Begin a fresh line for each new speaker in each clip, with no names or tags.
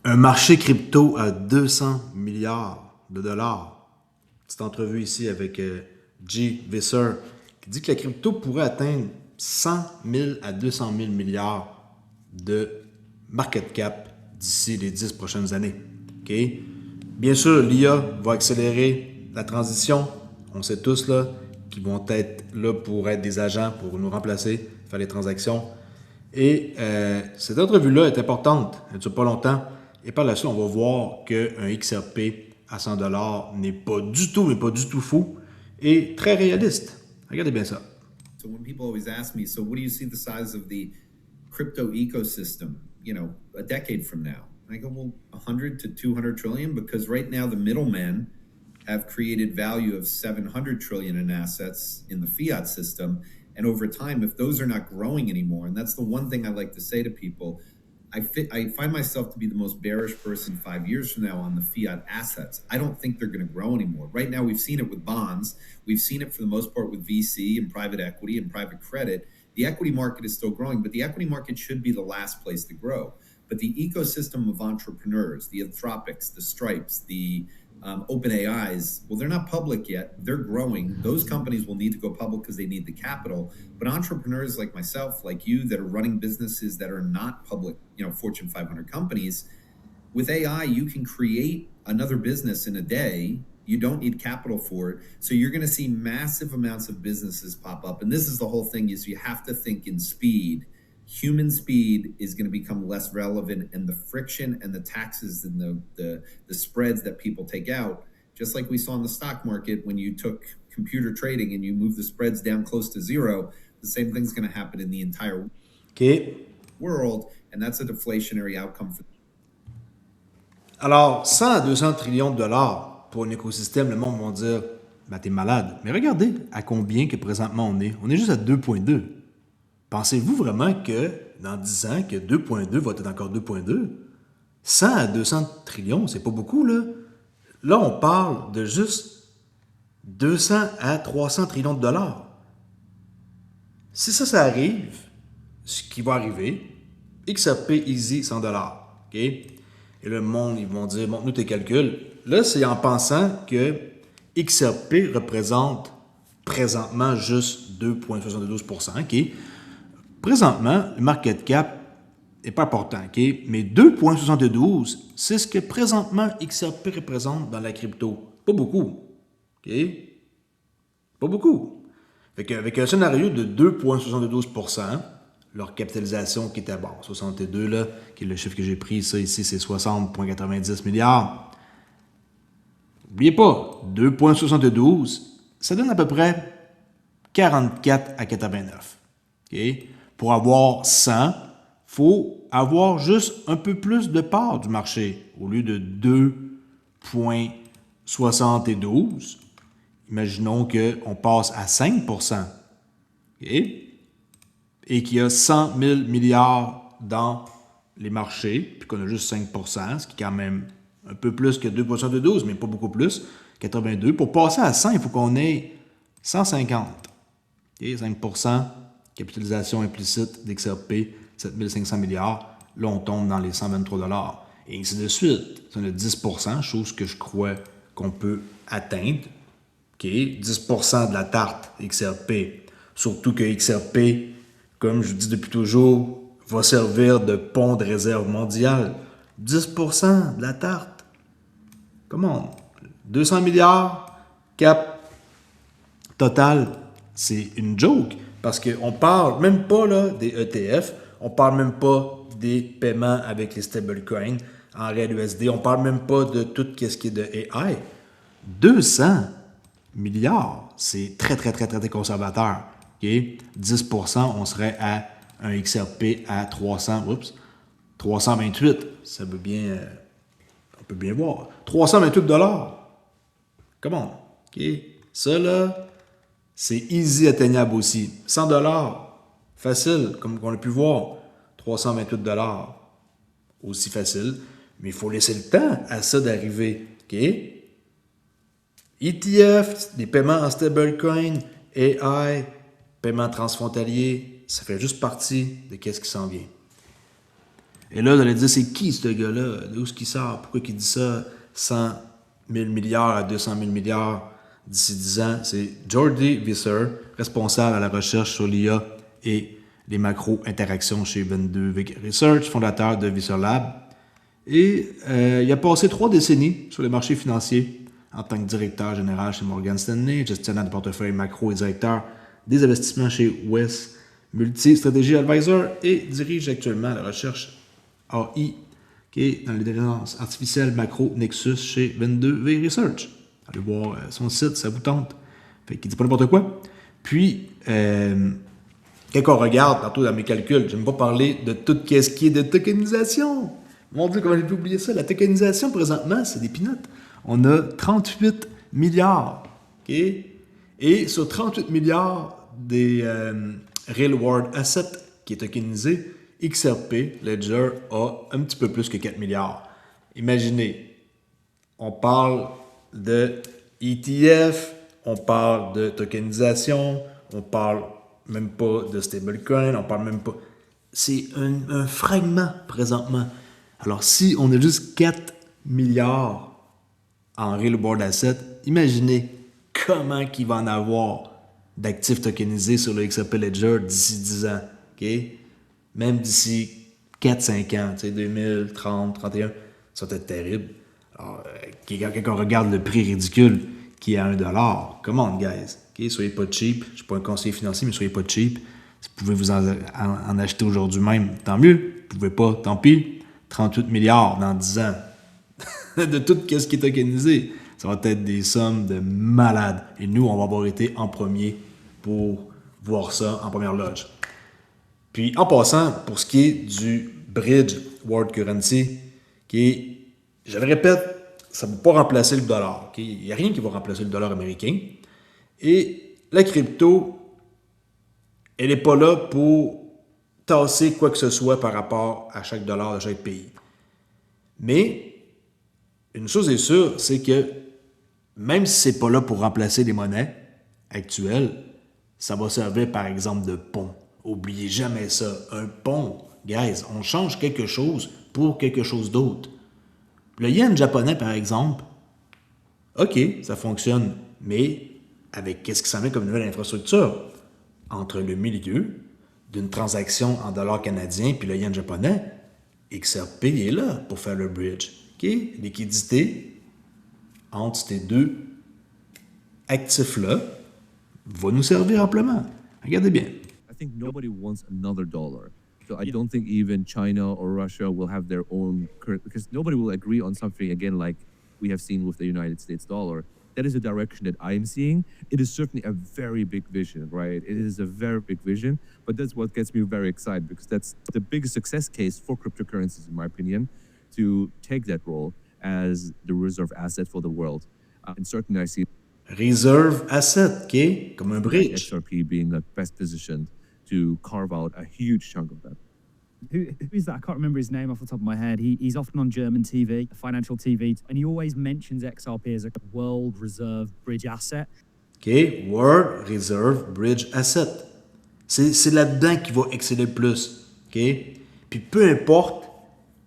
Un marché crypto à 200 milliards de dollars. Petite entrevue ici avec G. Visser qui dit que la crypto pourrait atteindre 100 000 à 200 000 milliards de market cap d'ici les 10 prochaines années. Okay? Bien sûr, l'IA va accélérer la transition. On sait tous là qu'ils vont être là pour être des agents, pour nous remplacer, faire les transactions. Et cette entrevue-là est importante. Elle ne dure pas longtemps. Et par la suite, on va voir qu'un XRP à 100$ n'est pas du tout, mais pas du tout fou et très réaliste. Regardez bien ça.
So when people always ask me, so what do you see the size of the crypto ecosystem, a decade from now? I go, well, 100 to 200 trillion, because right now the middlemen have created value of 700 trillion in assets in the fiat system. And over time, if those are not growing anymore, and that's the one thing I like to say to people, I find myself to be the most bearish person 5 years from now on the fiat assets. I don't think they're going to grow anymore. Right now, we've seen it with bonds. We've seen it for the most part with VC and private equity and private credit. The equity market is still growing, but the equity market should be the last place to grow. But the ecosystem of entrepreneurs, the Anthropics, the Stripes, the OpenAIs, well, they're not public yet. They're growing. Those companies will need to go public because they need the capital. But entrepreneurs like myself, like you, that are running businesses that are not public, Fortune 500 companies, with AI, you can create another business in a day. You don't need capital for it. So you're going to see massive amounts of businesses pop up. And this is the whole thing, is you have to think in speed. Human speed is going to become less relevant, and the friction and the taxes and the spreads that people take out, just like we saw in the stock market when you took computer trading and you move the spreads down close to zero, the same thing's going to happen in the entire world, and that's a deflationary outcome for.
Alors, 100 à 200 trillions de dollars pour un écosystème, le monde va dire ben, t'es malade. Mais regardez à combien que présentement on est. On est juste à 2,2. Pensez-vous vraiment que dans 10 ans, que 2,2 va être encore 2,2? 100 à 200 trillions, c'est pas beaucoup, là. Là, on parle de juste 200 à 300 trillions de dollars. Si ça arrive, ce qui va arriver, XRP Easy 100$. OK? Et le monde, ils vont dire, montre-nous tes calculs. Là, c'est en pensant que XRP représente présentement juste 2,72%. OK? Présentement, le market cap n'est pas important, OK? Mais 2,72, c'est ce que présentement XRP représente dans la crypto. Pas beaucoup, OK? Pas beaucoup. Avec un scénario de 2,72%, leur capitalisation qui était, 62, là, qui est le chiffre que j'ai pris, ça ici, c'est 60,90 milliards. N'oubliez pas, 2,72, ça donne à peu près 44 à 89, OK? Pour avoir 100, il faut avoir juste un peu plus de part du marché. Au lieu de 2,72, imaginons qu'on passe à 5%. Okay? Et qu'il y a 100 000 milliards dans les marchés, puis qu'on a juste 5%, ce qui est quand même un peu plus que 2,72, mais pas beaucoup plus, 82. Pour passer à 100, il faut qu'on ait 150. Okay? 5%. Capitalisation implicite d'XRP, 7500 milliards. Là, on tombe dans les 123$. Et ainsi de suite. C'est le 10%, chose que je crois qu'on peut atteindre. Okay? 10% de la tarte XRP. Surtout que XRP, comme je vous dis depuis toujours, va servir de pont de réserve mondiale. 10% de la tarte. Comment? 200 milliards, cap total. C'est une joke. Parce qu'on ne parle même pas là, des ETF, on ne parle même pas des paiements avec les stablecoins en réel USD, on ne parle même pas de tout ce qui est de AI. 200 milliards, c'est très, très, très, très, très conservateur. Okay? 10%, on serait à un XRP à 328. Ça veut bien, on peut bien voir. 328$. Comment? Okay? Ça, là, c'est easy atteignable aussi. 100$, facile, comme on a pu voir. 328$, aussi facile. Mais il faut laisser le temps à ça d'arriver. OK? ETF, des paiements en stablecoin, AI, paiements transfrontaliers, ça fait juste partie de ce qui s'en vient. Et là, vous allez dire, c'est qui ce gars-là? D'où est-ce qu'il sort? Pourquoi il dit ça? 100 000 milliards à 200 000 milliards d'ici 10 ans. C'est Jordi Visser, responsable à la recherche sur l'IA et les macro-interactions chez 22V Research, fondateur de Visser Lab. Et il a passé 3 décennies sur les marchés financiers en tant que directeur général chez Morgan Stanley, gestionnaire de portefeuille macro et directeur des investissements chez West Multi Strategy Advisor et dirige actuellement la recherche AI qui est dans l'intelligence artificielle macro Nexus chez 22V Research. Allez voir son site, ça vous tente. Fait qu'il dit pas n'importe quoi. Puis, quand on regarde, tantôt dans mes calculs, j'aime pas parler de tout ce qui est de tokenisation. Mon Dieu, comment j'ai pu oublier ça? La tokenisation, présentement, c'est des peanuts. On a 38 milliards. Okay? Et sur 38 milliards des Real World Assets qui est tokenisé, XRP, Ledger, a un petit peu plus que 4 milliards. Imaginez, on parle de ETF, on parle de tokenisation, on parle même pas de stablecoin, on parle même pas... C'est un fragment présentement. Alors, si on a juste 4 milliards en Real World Asset, imaginez comment qu'il va en avoir d'actifs tokenisés sur le XRP Ledger d'ici 10 ans. Okay? Même d'ici 4-5 ans, 2030, 31, ça va être terrible. Alors, quand on regarde le prix ridicule qui est à $1, come on, guys. Okay? Soyez pas cheap. Je ne suis pas un conseiller financier, mais soyez pas cheap. Si vous pouvez vous en acheter aujourd'hui même, tant mieux. Vous ne pouvez pas, tant pis. 38 milliards dans 10 ans de tout ce qui est tokenisé. Ça va être des sommes de malades. Et nous, on va avoir été en premier pour voir ça en première loge. Puis, en passant, pour ce qui est du Bridge World Currency, qui est, je le répète, ça ne va pas remplacer le dollar. Okay? Il n'y a rien qui va remplacer le dollar américain. Et la crypto, elle n'est pas là pour tasser quoi que ce soit par rapport à chaque dollar de chaque pays. Mais une chose est sûre, c'est que même si ce n'est pas là pour remplacer les monnaies actuelles, ça va servir par exemple de pont. Oubliez jamais ça. Un pont, guys, on change quelque chose pour quelque chose d'autre. Le yen japonais, par exemple, OK, ça fonctionne, mais avec qu'est-ce qui s'en vient comme nouvelle infrastructure? Entre le milieu d'une transaction en dollars canadiens puis le yen japonais, XRP est là pour faire le bridge. OK? Liquidité entre ces deux actifs-là va nous servir amplement. Regardez bien.
I think nobody wants another dollar. So I don't think even China or Russia will have their own currency because nobody will agree on something again like we have seen with the United States dollar. That is a direction that I'm seeing. It is certainly a very big vision, right? It is a very big vision, but that's what gets me very excited because that's the biggest success case for cryptocurrencies, in my opinion, to take that role as the reserve asset for the world. And certainly I see
Reserve asset, OK? Comme un bridge.
XRP being the best positioned to carve out a huge chunk of that.
Who's that? I can't remember his name off the top of my head. He's often on German TV, financial TV, and he always mentions XRP as a world reserve bridge asset.
OK? World Reserve Bridge Asset. C'est là-dedans qu'il va exceller le plus. OK? Puis peu importe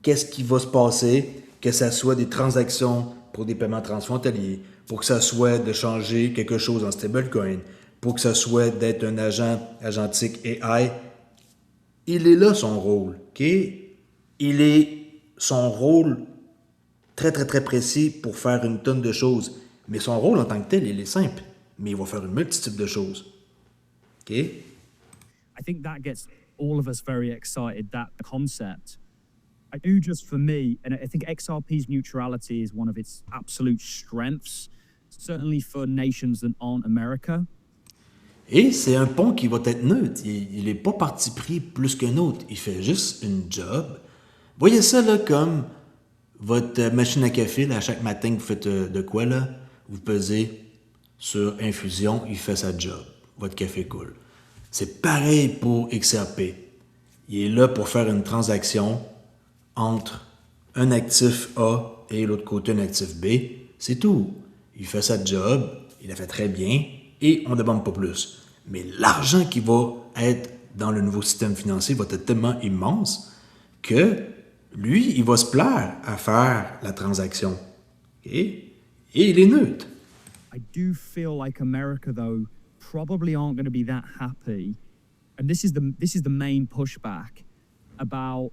qu'est-ce qui va se passer, que ce soit des transactions pour des paiements transfrontaliers, pour que ça soit de changer quelque chose en stablecoin, pour que ça soit d'être un agentique AI, il est là son rôle, OK? Il est son rôle très, très, très précis pour faire une tonne de choses. Mais son rôle en tant que tel, il est simple. Mais il va faire une multitude de choses. OK?
I think that gets all of us very excited, that concept. I do just for me, and I think XRP's neutrality is one of its absolute strengths, certainly for nations that aren't America.
Et c'est un pont qui va être neutre. Il n'est pas parti pris plus qu'un autre. Il fait juste une job. Voyez ça là comme votre machine à café. Là, à chaque matin, vous faites de quoi là? Vous pesez sur infusion, il fait sa job. Votre café coule. C'est pareil pour XRP. Il est là pour faire une transaction entre un actif A et l'autre côté un actif B. C'est tout. Il fait sa job, il la fait très bien et on ne demande pas plus. Mais l'argent qui va être dans le nouveau système financier va être tellement immense que lui, il va se plaire à faire la transaction. OK? Et il est neutre.
I do feel like America, though, probably aren't going to be that happy. And this is the main pushback about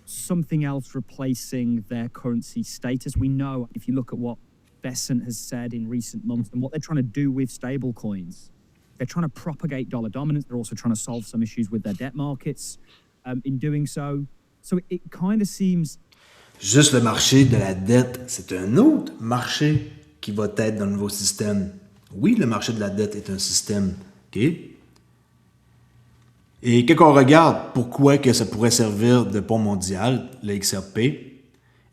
something else replacing their currency status. We know if you look at what Bessent has said in recent months and what they're trying to do with stablecoins, they're trying to propagate dollar dominance. They're also trying to solve some issues with their debt markets in doing so. So it kind of seems.
Juste le marché de la dette, c'est un autre marché qui va être dans le nouveau système. Oui, le marché de la dette est un système. OK? Et quand on regarde pourquoi que ça pourrait servir de pont mondial, le XRP,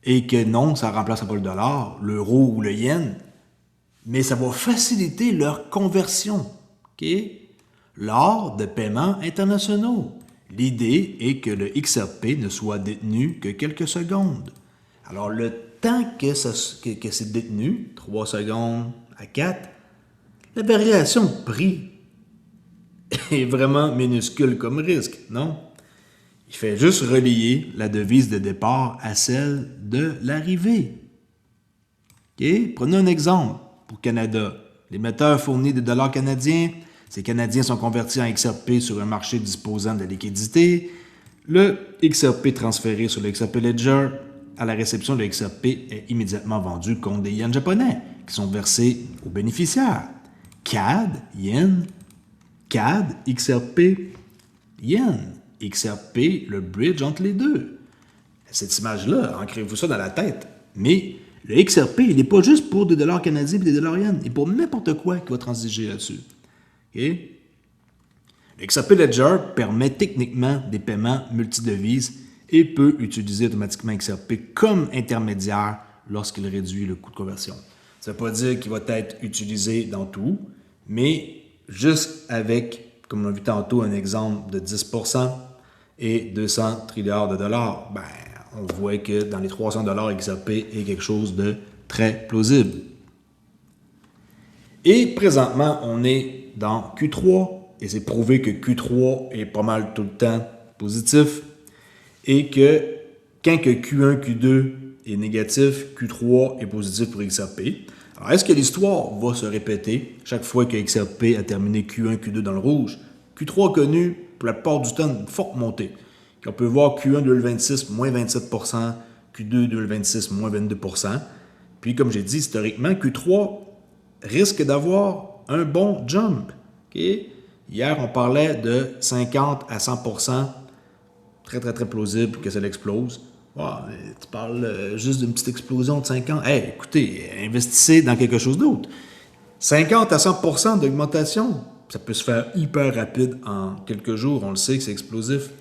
et que non, ça ne remplacera pas le dollar, l'euro ou le yen, mais ça va faciliter leur conversion. OK? Lors de paiements internationaux. L'idée est que le XRP ne soit détenu que quelques secondes. Alors, le temps que c'est détenu, 3 secondes à 4, la variation de prix est vraiment minuscule comme risque, non? Il fait juste relier la devise de départ à celle de l'arrivée. OK? Prenez un exemple pour Canada. L'émetteur fournit des dollars canadiens. Ces Canadiens sont convertis en XRP sur un marché disposant de liquidité. Le XRP transféré sur le XRP Ledger à la réception, le XRP est immédiatement vendu contre des yens japonais qui sont versés aux bénéficiaires. CAD, yen, CAD, XRP, yen. XRP, le bridge entre les deux. Cette image-là, ancrez-vous ça dans la tête. Mais le XRP, il n'est pas juste pour des dollars canadiens et des dollars yens. Il est pour n'importe quoi qui va transiger là-dessus. Okay? Le XRP Ledger permet techniquement des paiements multidevises et peut utiliser automatiquement XRP comme intermédiaire lorsqu'il réduit le coût de conversion. Ça ne veut pas dire qu'il va être utilisé dans tout, mais juste avec, comme on a vu tantôt, un exemple de 10% et 200 trilliards de dollars, ben, on voit que dans les 300 dollars, XRP est quelque chose de très plausible. Et présentement, on est dans Q3, et c'est prouvé que Q3 est pas mal tout le temps positif, et que quand que Q1, Q2 est négatif, Q3 est positif pour XRP. Alors, est-ce que l'histoire va se répéter chaque fois que XRP a terminé Q1, Q2 dans le rouge? Q3 a connu, pour la plupart du temps, une forte montée. On peut voir Q1 2026, moins 27%, Q2 2026, moins 22%. Puis, comme j'ai dit, historiquement, Q3 risque d'avoir un bon jump. Okay? Hier, on parlait de 50 à 100%. Très, très, très plausible que ça l'explose. Wow, tu parles juste d'une petite explosion de 50. Hey, écoutez, investissez dans quelque chose d'autre. 50 à 100% d'augmentation, ça peut se faire hyper rapide en quelques jours. On le sait que c'est explosif.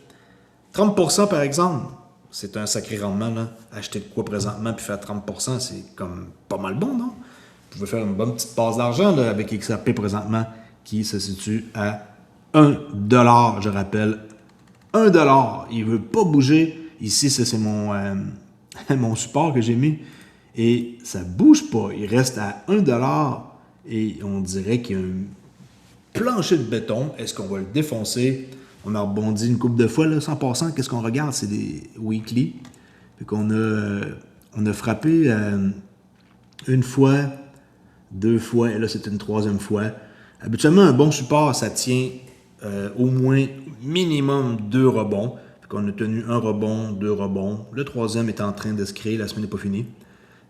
30% par exemple, c'est un sacré rendement. Là. Acheter de quoi présentement puis faire 30%, c'est comme pas mal bon, non? Vous pouvez faire une bonne petite passe d'argent là, avec XRP présentement qui se situe à 1$, je rappelle. 1$. Il ne veut pas bouger. Ici, ça, c'est mon support que j'ai mis. Et ça ne bouge pas. Il reste à 1$ et on dirait qu'il y a un plancher de béton. Est-ce qu'on va le défoncer? On a rebondi une couple de fois, là, 100%. Qu'est-ce qu'on regarde? C'est des weekly. Fait qu'on a frappé une fois, 2 fois, et là, c'est une 3e fois. Habituellement, un bon support, ça tient au moins minimum 2 rebonds. On a tenu 1 rebond, 2 rebonds. Le 3e est en train de se créer, la semaine n'est pas finie.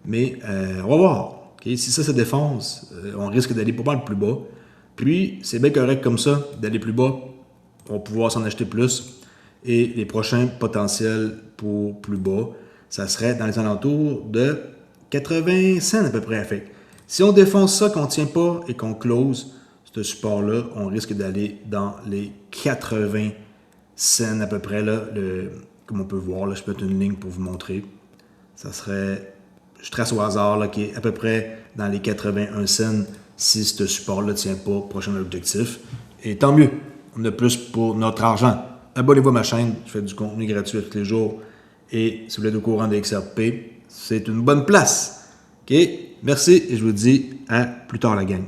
Mais on va voir. Okay? Si ça se défonce, on risque d'aller pas mal plus bas. Puis, c'est bien correct comme ça, d'aller plus bas. On va pouvoir s'en acheter plus. Et les prochains potentiels pour plus bas, ça serait dans les alentours de 80 cents à peu près. Fait. Si on défonce ça, qu'on ne tient pas et qu'on close ce support-là, on risque d'aller dans les 80 cents à peu près. Là, comme on peut voir, là, je peux mettre une ligne pour vous montrer. Ça serait, je trace au hasard, là, qui est à peu près dans les 81 cents si ce support-là ne tient pas prochain objectif. Et tant mieux, on a plus pour notre argent. Abonnez-vous à ma chaîne, je fais du contenu gratuit tous les jours. Et si vous êtes au courant des XRP, c'est une bonne place. OK? Merci et je vous dis à plus tard la gang.